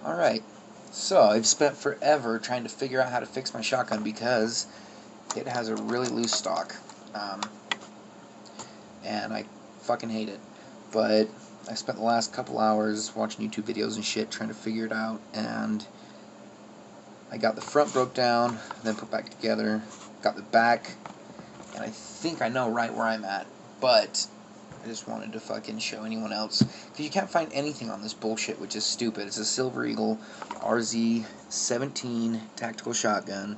Alright, so I've spent forever trying to figure out how to fix my shotgun because it has a really loose stock. And I fucking hate it. But I spent the last couple hours watching YouTube videos and shit trying to figure it out, and I got the front broke down, then put back together, got the back, and I think I know right where I'm at, but I just wanted to fucking show anyone else, because you can't find anything on this bullshit, which is stupid. It's a Silver Eagle RZ-17 tactical shotgun,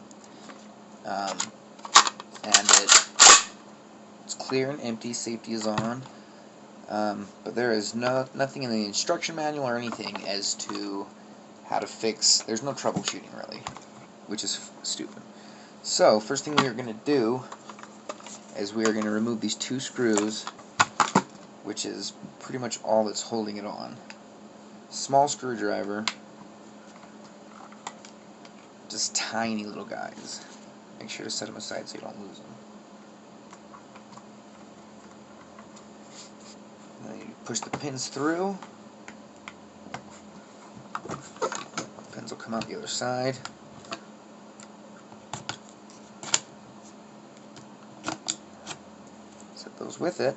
and it's clear and empty, safety is on, but there is nothing in the instruction manual or anything as to how to fix. There's no troubleshooting really, which is stupid. So first thing we are going to do is we are going to remove these two screws, which is pretty much all that's holding it on. Small screwdriver, just tiny little guys. Make sure to set them aside so you don't lose them. And then you push the pins through. Pins will come out the other side. Set those with it.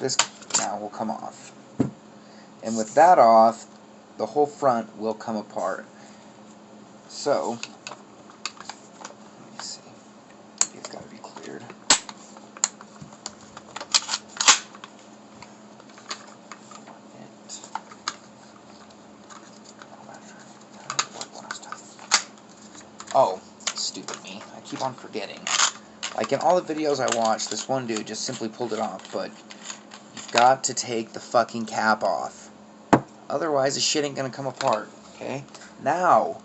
This now will come off. And with that off, the whole front will come apart. So, let me see. It's got to be cleared. Oh, stupid me. I keep on forgetting. Like in all the videos I watch, this one dude just simply pulled it off, but you've got to take the fucking cap off. Otherwise, the shit ain't gonna come apart, okay? Now,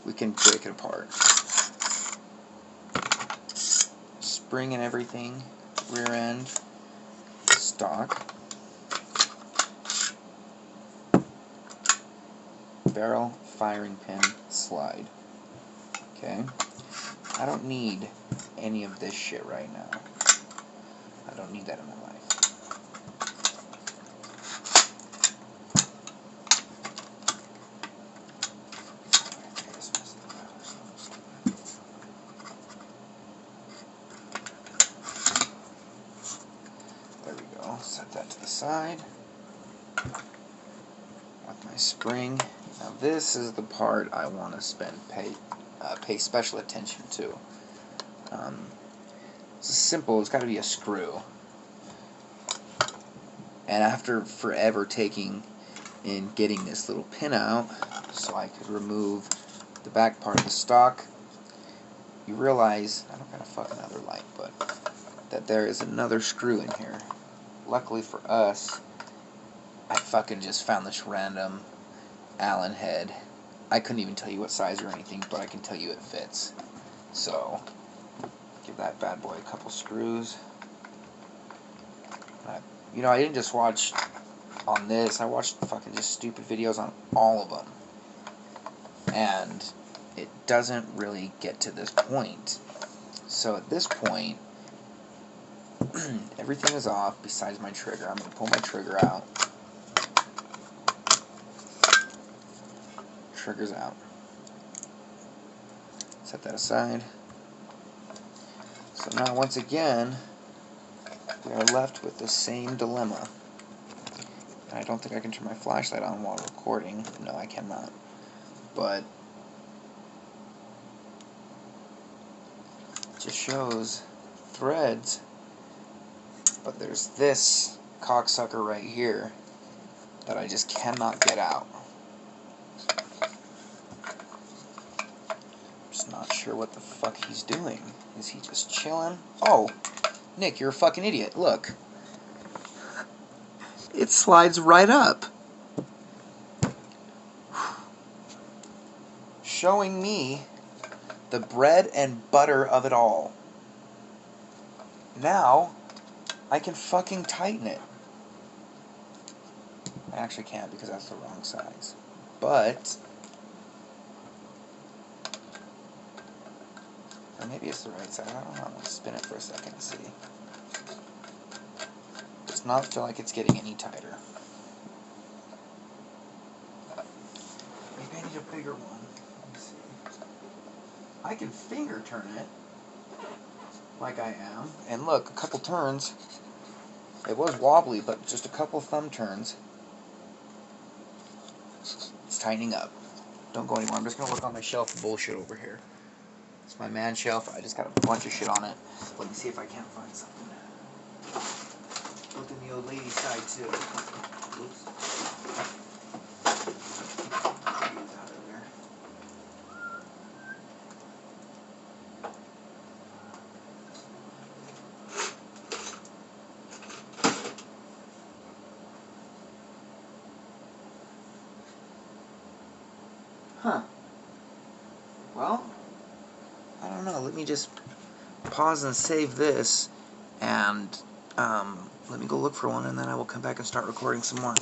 we can break it apart. Spring and everything, rear end, stock, barrel, firing pin, slide. Okay? I don't need any of this shit right now. I don't need that in my life. There we go. Set that to the side. With my spring. Now this is the part I want to pay special attention to. It's simple. It's got to be a screw. And after forever taking and getting this little pin out so I could remove the back part of the stock, you realize, I don't got a fucking other light, but that there is another screw in here. Luckily for us, I fucking just found this random Allen head. I couldn't even tell you what size or anything, but I can tell you it fits. So, give that bad boy a couple screws. You know, I didn't just watch on this, I watched fucking just stupid videos on all of them. And it doesn't really get to this point. So at this point, everything is off besides my trigger. I'm going to pull my trigger out. Trigger's out. Set that aside. So now once again, we are left with the same dilemma. I don't think I can turn my flashlight on while recording. No, I cannot. But it just shows threads. But there's this cocksucker right here that I just cannot get out. I'm just not sure what the fuck he's doing. Is he just chilling? Oh, Nick, you're a fucking idiot. Look. It slides right up. Showing me the bread and butter of it all. Now, I can fucking tighten it. I actually can't because that's the wrong size. But, or maybe it's the right size. I don't know. I'm going to spin it for a second and see. Does not feel like it's getting any tighter. change a bigger one. Let me see. I can finger turn it like I am. And look, a couple turns. It was wobbly, but just a couple thumb turns. It's tightening up. Don't go anymore. I'm just going to look on my shelf of bullshit over here. It's my man shelf. I just got a bunch of shit on it. Let me see if I can't find something. Look in the old lady side, too. Oops. Get out of there. Huh. Well, I don't know. Let me just pause and save this, and let me go look for one, and then I will come back and start recording some more.